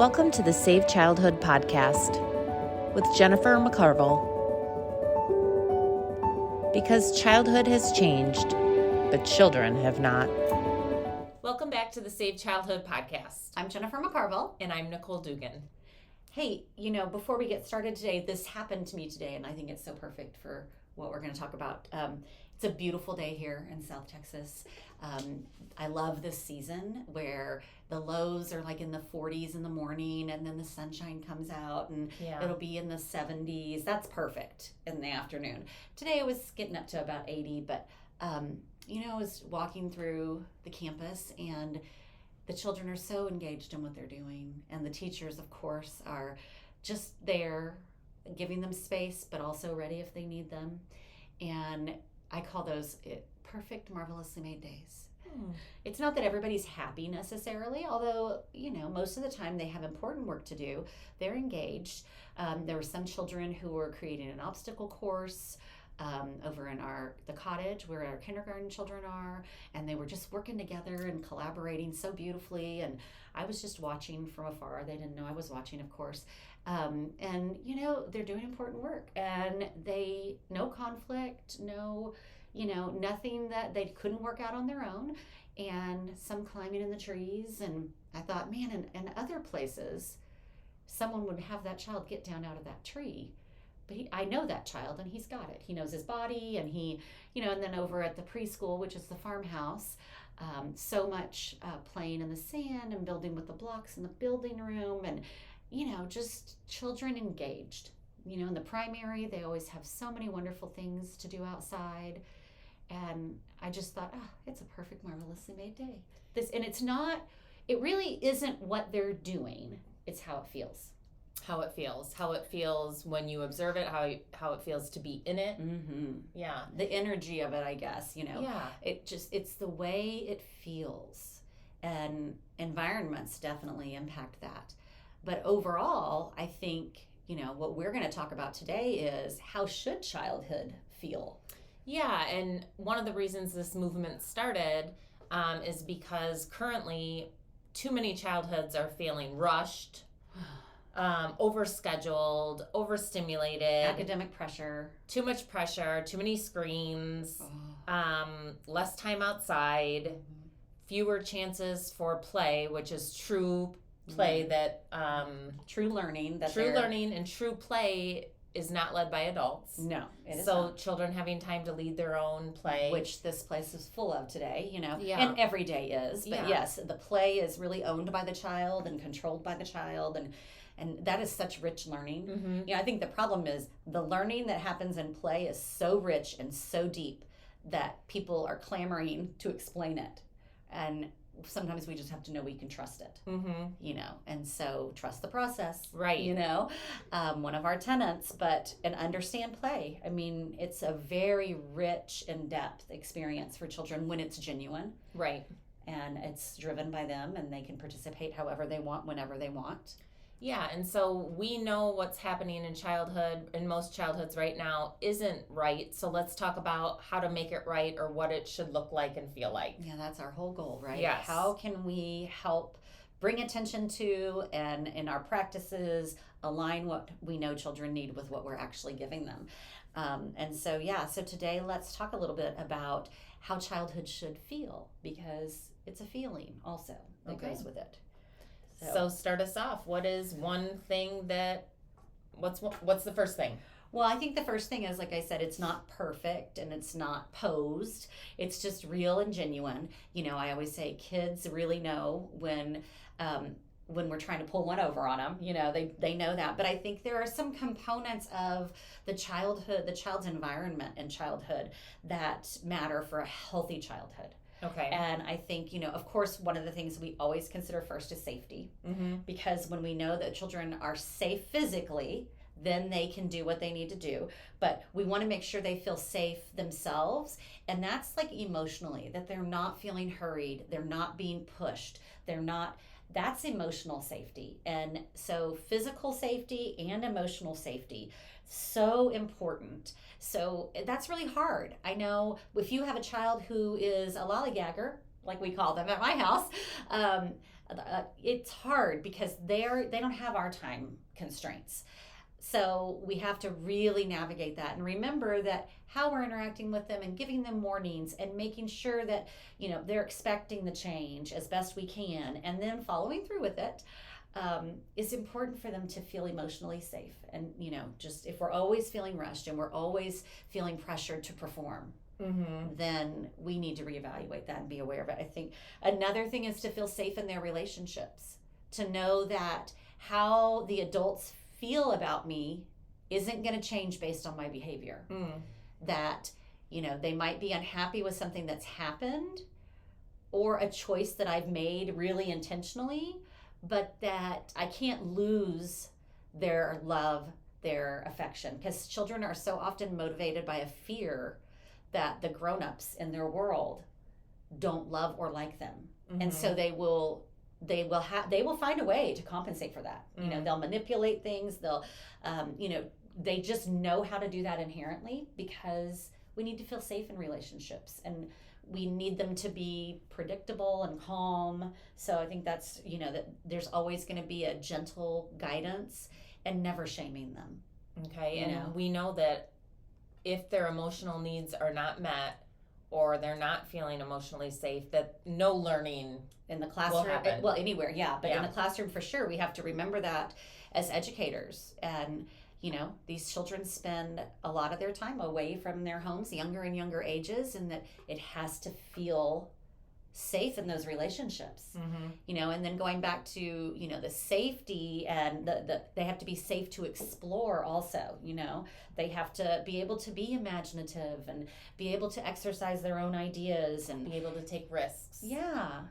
Welcome to the Save Childhood podcast with Jennifer McCarville. Because childhood has changed, but children have not. Welcome back to the Save Childhood podcast. I'm Jennifer McCarville. And I'm Nicole Dugan. Hey, before we get started today, this happened to me today, and I think it's so perfect for what we're going to talk about. It's a beautiful day here in South Texas. I love this season where the lows are like in the 40s in the morning, and then the sunshine comes out, and it'll be in the 70s. That's perfect in the afternoon. Today it was getting up to about 80, but I was walking through the campus, and the children are so engaged in what they're doing, and the teachers, of course, are just there giving them space, but also ready if they need them. And I call those perfect, marvelously made days. It's not that everybody's happy necessarily, although, most of the time they have important work to do. They're engaged. There were some children who were creating an obstacle course over in the cottage where our kindergarten children are, and they were just working together and collaborating so beautifully, and I was just watching from afar. They didn't know I was watching, of course. They're doing important work, and no conflict, nothing that they couldn't work out on their own, and some climbing in the trees. And I thought, man, in other places someone would have that child get down out of that tree. But I know that child, and he's got it. He knows his body, and and then over at the preschool, which is the farmhouse, so much playing in the sand and building with the blocks in the building room, and, just children engaged. In the primary, they always have so many wonderful things to do outside. And I just thought, it's a perfect, marvelously made day. It really isn't what they're doing. It's how it feels. How it feels when you observe it, how it feels to be in it. Mm-hmm. Yeah. The energy of it, I guess, Yeah. It's the way it feels, and environments definitely impact that. But overall, I think, what we're going to talk about today is how should childhood feel? Yeah, and one of the reasons this movement started is because currently too many childhoods are feeling rushed, overscheduled, overstimulated, academic pressure, too much pressure, too many screens, less time outside, fewer chances for play, which is true play that true learning and true play is not led by adults. No, it is so not. Children having time to lead their own play, which this place is full of today, Yeah. and every day is. But yes, the play is really owned by the child and controlled by the child, and that is such rich learning. Mm-hmm. I think the problem is the learning that happens in play is so rich and so deep that people are clamoring to explain it, and sometimes we just have to know we can trust it. Mm-hmm. And so trust the process, right? One of our tenets, and understand play. I mean, it's a very rich, in-depth experience for children when it's genuine, right? And it's driven by them, and they can participate however they want, whenever they want. Yeah, and so we know what's happening in most childhoods right now isn't right. So let's talk about how to make it right, or what it should look like and feel like. Yeah, that's our whole goal, right? Yes. How can we help bring attention to, and in our practices, align what we know children need with what we're actually giving them? So today let's talk a little bit about how childhood should feel, because it's a feeling also that goes with it. So start us off. What is one thing what's the first thing? Well, I think the first thing is, like I said, it's not perfect and it's not posed. It's just real and genuine. I always say kids really know when we're trying to pull one over on them. They know that. But I think there are some components of the child's environment and childhood that matter for a healthy childhood. Okay. And I think, of course, one of the things we always consider first is safety. Mm-hmm. Because when we know that children are safe physically, then they can do what they need to do. But we want to make sure they feel safe themselves. And that's like emotionally, that they're not feeling hurried. They're not being pushed. That's emotional safety. And so physical safety and emotional safety, so important. So that's really hard. I know if you have a child who is a lollygagger, like we call them at my house, it's hard because they don't have our time constraints. So we have to really navigate that and remember that how we're interacting with them and giving them more needs and making sure that, they're expecting the change as best we can and then following through with it, is important for them to feel emotionally safe. And, just if we're always feeling rushed and we're always feeling pressured to perform, then we need to reevaluate that and be aware of it. I think another thing is to feel safe in their relationships, to know that how the adults feel about me isn't going to change based on my behavior. That, they might be unhappy with something that's happened or a choice that I've made really intentionally, but that I can't lose their love, their affection, because children are so often motivated by a fear that the grown-ups in their world don't love or like them. And so they will find a way to compensate for that. They'll manipulate things. They'll, they just know how to do that inherently because we need to feel safe in relationships and we need them to be predictable and calm. So I think that's, that there's always going to be a gentle guidance and never shaming them. Okay. And we know that if their emotional needs are not met or they're not feeling emotionally safe, that no learning in the classroom, well, anywhere, but in the classroom for sure, we have to remember that as educators. And these children spend a lot of their time away from their homes, younger and younger ages, and that it has to feel safe in those relationships. And then going back to the safety and they have to be safe to explore also. They have to be able to be imaginative and be able to exercise their own ideas and be able to take risks. Yeah,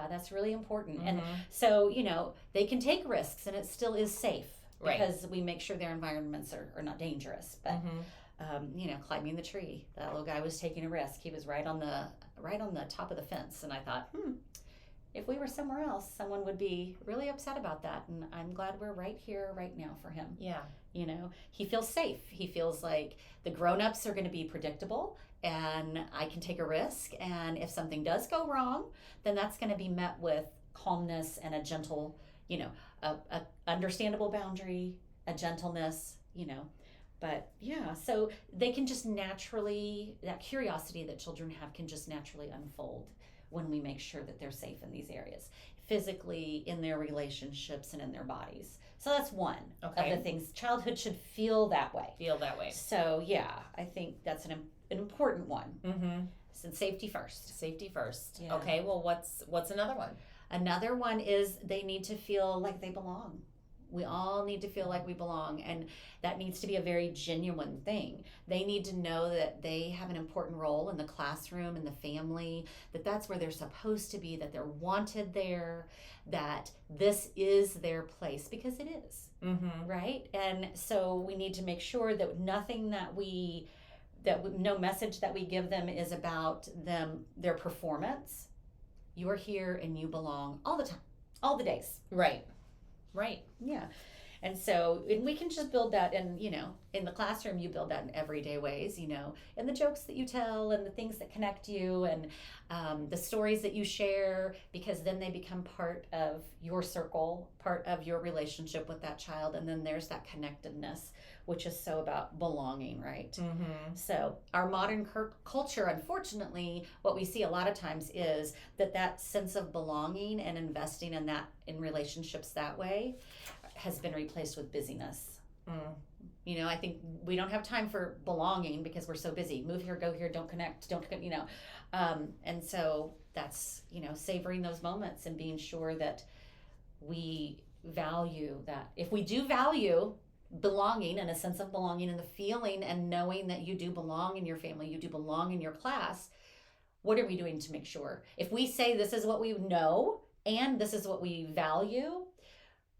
that's really important. And so they can take risks and it still is safe. Right. Because we make sure their environments are not dangerous. But climbing the tree, that little guy was taking a risk. He was right on the top of the fence, and I thought, if we were somewhere else, someone would be really upset about that. And I'm glad we're right here, right now for him. Yeah. He feels safe. He feels like the grown-ups are going to be predictable, and I can take a risk. And if something does go wrong, then that's going to be met with calmness and a gentle, a understandable boundary, a gentleness, but so they can just naturally, that curiosity that children have can just naturally unfold when we make sure that they're safe in these areas, physically, in their relationships, and in their bodies. So that's one of the things. Childhood should feel that way. So I think that's an important one. So safety first. Yeah. Okay, well, what's another one? Another one is they need to feel like they belong. We all need to feel like we belong, and that needs to be a very genuine thing. They need to know that they have an important role in the classroom, in the family, that that's where they're supposed to be, that they're wanted there, that this is their place, because it is, right? And so we need to make sure that no message that we give them is about their performance. You're here and you belong all the time, all the days. Right. Yeah. And so, and we can just build that in the classroom, you build that in everyday ways, in the jokes that you tell and the things that connect you and the stories that you share, because then they become part of your circle, part of your relationship with that child. And then there's that connectedness, which is so about belonging, right? So our modern culture, unfortunately, what we see a lot of times is that sense of belonging and investing in relationships that way has been replaced with busyness. I think we don't have time for belonging because we're so busy. Move here, go here, don't connect. And so that's, savoring those moments and being sure that we value that. If we do value belonging and a sense of belonging and the feeling and knowing that you do belong in your family, you do belong in your class, what are we doing to make sure? If we say this is what we know and this is what we value,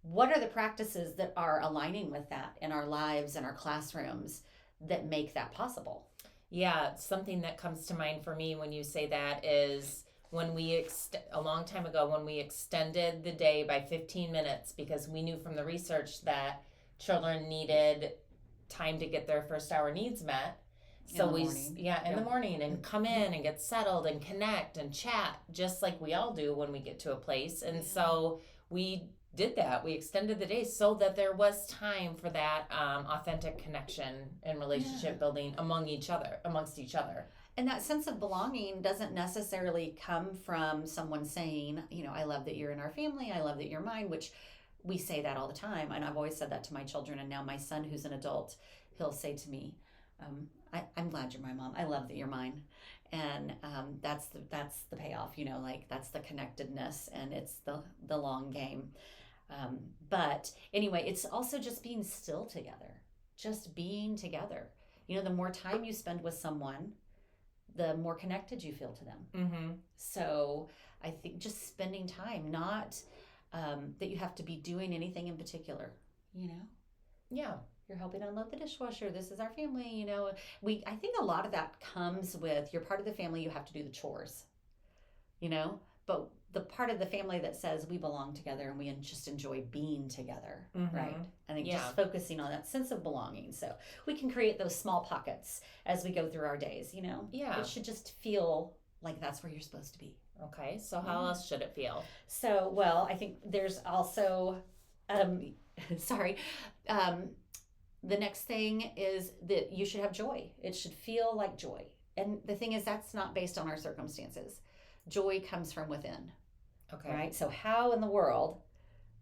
what are the practices that are aligning with that in our lives and our classrooms that make that possible? Yeah, something that comes to mind for me when you say that is when a long time ago, when we extended the day by 15 minutes because we knew from the research that children needed time to get their first hour needs met, So in the we, morning. in the morning, and come in and get settled and connect and chat just like we all do when we get to a place. And so we did that. We extended the day so that there was time for that authentic connection and relationship building amongst each other. And that sense of belonging doesn't necessarily come from someone saying, you know, I love that you're in our family. I love that you're mine, which we say that all the time. And I've always said that to my children. And now my son, who's an adult, he'll say to me, I'm glad you're my mom. I love that you're mine. And that's the payoff, you know, like that's the connectedness, and it's the long game. But anyway, it's also just being still together, just being together. You know, the more time you spend with someone, the more connected you feel to them. Mm-hmm. So I think just spending time, not that you have to be doing anything in particular, you know? Yeah. You're helping unload the dishwasher. This is our family, you know. I think a lot of that comes with, you're part of the family, you have to do the chores, you know? But the part of the family that says we belong together and we just enjoy being together, right? I think just focusing on that sense of belonging. So we can create those small pockets as we go through our days, you know? Yeah. It should just feel like that's where you're supposed to be. Okay, so how else should it feel? So, well, I think there's also, the next thing is that you should have joy. It should feel like joy. And the thing is, that's not based on our circumstances. Joy comes from within. Okay. Right? So how in the world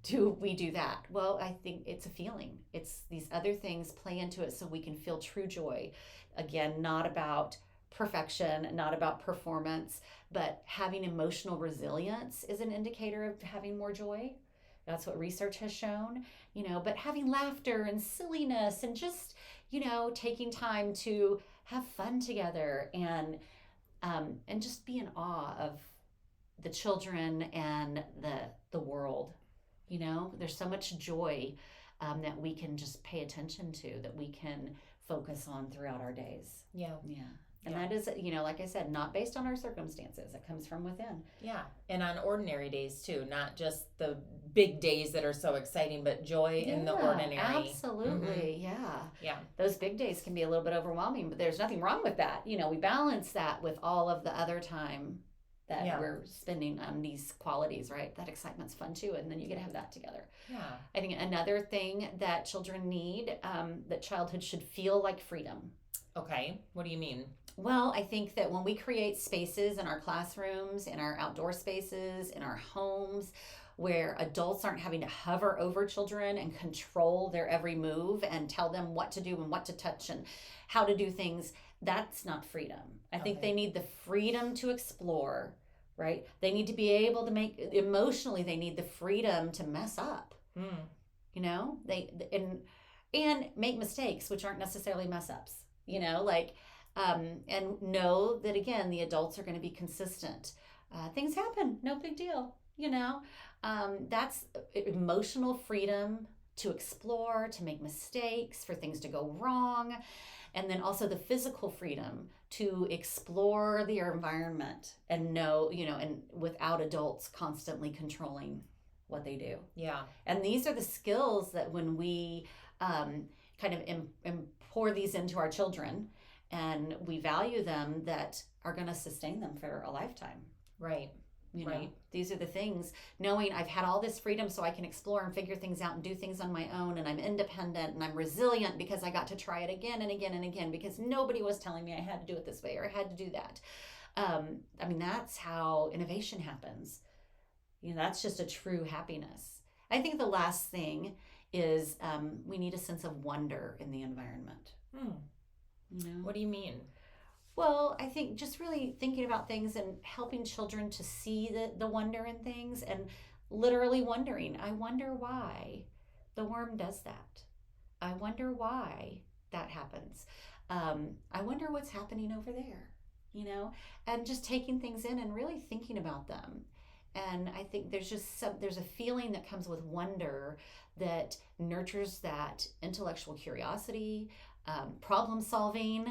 do we do that? Well, I think it's a feeling. It's these other things play into it so we can feel true joy. Again, not about perfection, not about performance, but having emotional resilience is an indicator of having more joy. That's what research has shown, you know, but having laughter and silliness and just, you know, taking time to have fun together and just be in awe of the children and the world. You know, there's so much joy that we can just pay attention to, that we can focus on throughout our days. Yeah. And that is, you know, like I said, not based on our circumstances. It comes from within. Yeah. And on ordinary days too, not just the big days that are so exciting, but joy in the ordinary. Absolutely. Mm-hmm. Yeah. Those big days can be a little bit overwhelming, but there's nothing wrong with that. You know, we balance that with all of the other time that we're spending on these qualities, right? That excitement's fun too. And then you get to have that together. Yeah. I think another thing that children need, that childhood should feel like freedom. Okay. What do you mean? Well, I think that when we create spaces in our classrooms, in our outdoor spaces, in our homes, where adults aren't having to hover over children and control their every move and tell them what to do and what to touch and how to do things, that's not freedom. I think they need the freedom to explore, right? They need to be able to emotionally, they need the freedom to mess up. You know, and make mistakes, which aren't necessarily mess ups, you know, like, and know that, again, the adults are going to be consistent. Things happen, no big deal, you know. That's emotional freedom to explore, to make mistakes, for things to go wrong. And then also the physical freedom to explore their environment and know, you know, and without adults constantly controlling what they do. Yeah. And these are the skills that when we kind of pour these into our children and we value them, that are going to sustain them for a lifetime. Right. You know, these are the things, knowing I've had all this freedom so I can explore and figure things out and do things on my own, and I'm independent and I'm resilient because I got to try it again and again and again because nobody was telling me I had to do it this way or I had to do that. I mean, that's how innovation happens. You know, that's just a true happiness. I think the last thing is we need a sense of wonder in the environment. You know? What do you mean? Well, I think just really thinking about things and helping children to see the wonder in things, and literally wondering, I wonder why the worm does that. I wonder why that happens. I wonder what's happening over there, you know, and just taking things in and really thinking about them. And I think there's a feeling that comes with wonder that nurtures that intellectual curiosity, problem solving,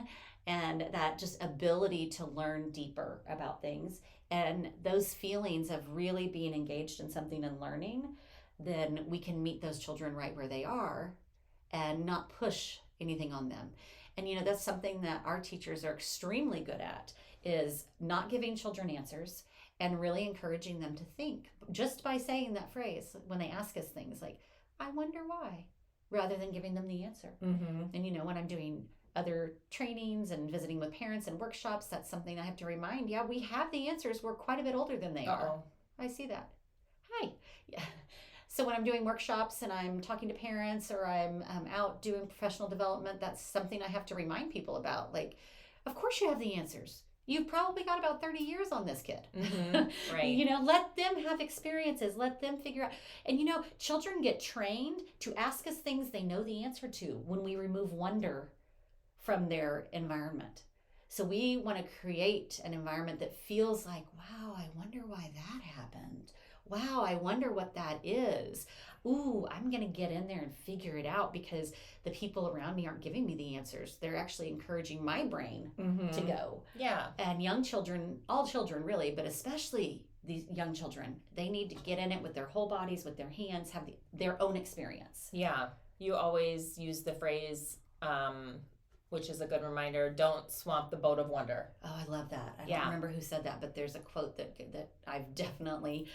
and that just ability to learn deeper about things. And those feelings of really being engaged in something and learning, then we can meet those children right where they are and not push anything on them. And, that's something that our teachers are extremely good at, is not giving children answers and really encouraging them to think just by saying that phrase when they ask us things like, I wonder why, rather than giving them the answer. Mm-hmm. And, when I'm doing other trainings and visiting with parents and workshops, that's something I have to remind. Yeah, we have the answers. We're quite a bit older than they are. I see that. Hi. Yeah. So when I'm doing workshops and I'm talking to parents, or I'm out doing professional development, that's something I have to remind people about. Like, of course you have the answers. You've probably got about 30 years on this kid. Mm-hmm. Right. Let them have experiences. Let them figure out. And, children get trained to ask us things they know the answer to when we remove wonder from their environment. So we want to create an environment that feels like, wow, I wonder why that happened. Wow, I wonder what that is. Ooh, I'm going to get in there and figure it out, because the people around me aren't giving me the answers. They're actually encouraging my brain to go. Yeah. And young children, all children really, but especially these young children, they need to get in it with their whole bodies, with their hands, have their own experience. Yeah. You always use the phrase, which is a good reminder, don't swamp the boat of wonder. Oh, I love that. I don't remember who said that, but there's a quote that I've definitely,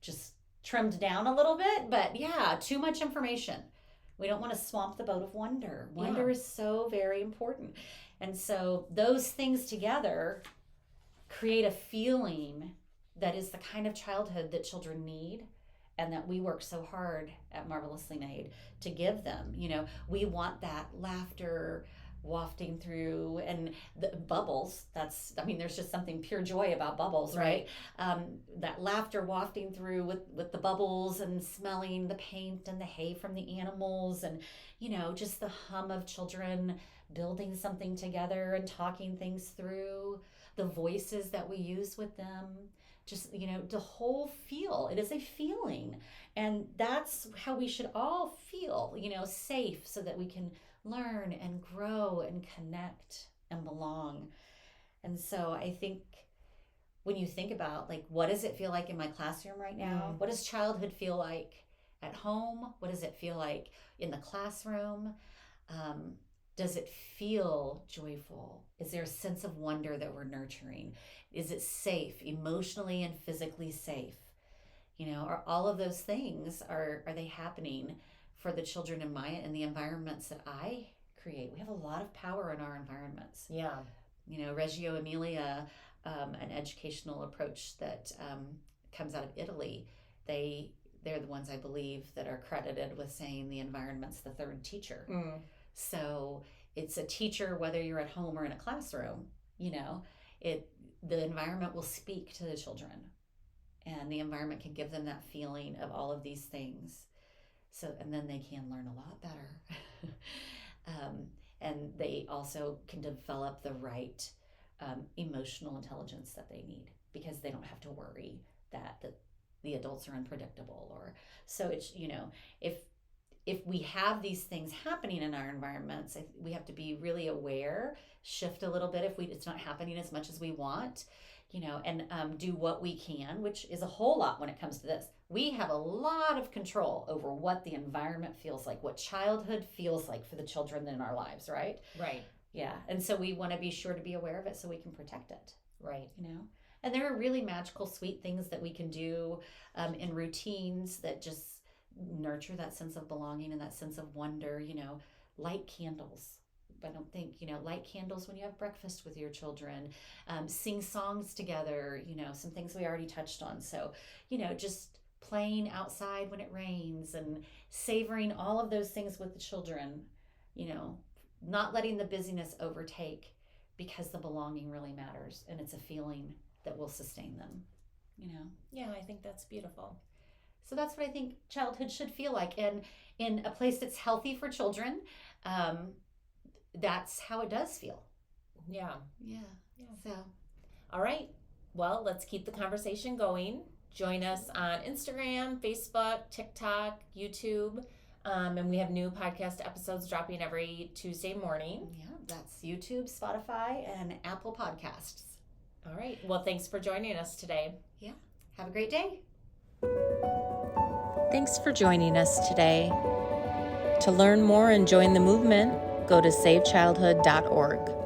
just trimmed down a little bit. But yeah, too much information. We don't want to swamp the boat of wonder. Wonder is so very important. And so those things together create a feeling that is the kind of childhood that children need, and that we work so hard at Marvelously Made to give them. We want that laughter wafting through, and the bubbles. There's just something pure joy about bubbles, right? That laughter wafting through with the bubbles, and smelling the paint and the hay from the animals, and, just the hum of children building something together and talking things through, the voices that we use with them. Just, the whole feel. It is a feeling. And that's how we should all feel, safe, so that we can learn and grow and connect and belong. And so I think when you think about, like, what does it feel like in my classroom right now? What does childhood feel like at home? What does it feel like in the classroom? Does it feel joyful? Is there a sense of wonder that we're nurturing? Is it safe, emotionally and physically safe? Are all of those things, are they happening for the children in the environments that I create? We have a lot of power in our environments. Yeah. Reggio Emilia, an educational approach that comes out of Italy, they're the ones, I believe, that are credited with saying the environment's the third teacher. So it's a teacher whether you're at home or in a classroom. The environment will speak to the children, and the environment can give them that feeling of all of these things. So, and then they can learn a lot better. And they also can develop the right emotional intelligence that they need, because they don't have to worry that the adults are unpredictable. Or so it's, if we have these things happening in our environments, we have to be really aware, shift a little bit if it's not happening as much as we want, and do what we can, which is a whole lot when it comes to this. We have a lot of control over what the environment feels like, what childhood feels like for the children in our lives, right? Right. Yeah. And so we want to be sure to be aware of it so we can protect it. Right. And there are really magical, sweet things that we can do in routines that just nurture that sense of belonging and that sense of wonder. Light candles. I don't think, light candles when you have breakfast with your children, sing songs together, some things we already touched on. So, just playing outside when it rains and savoring all of those things with the children, not letting the busyness overtake, because the belonging really matters, and it's a feeling that will sustain them, Yeah, I think that's beautiful. So that's what I think childhood should feel like. And in a place that's healthy for children, that's how it does feel. Yeah. So, all right. Well, let's keep the conversation going. Join us on Instagram, Facebook, TikTok, YouTube. And we have new podcast episodes dropping every Tuesday morning. Yeah, that's YouTube, Spotify, and Apple Podcasts. All right. Well, thanks for joining us today. Yeah. Have a great day. Thanks for joining us today. To learn more and join the movement, go to savechildhood.org.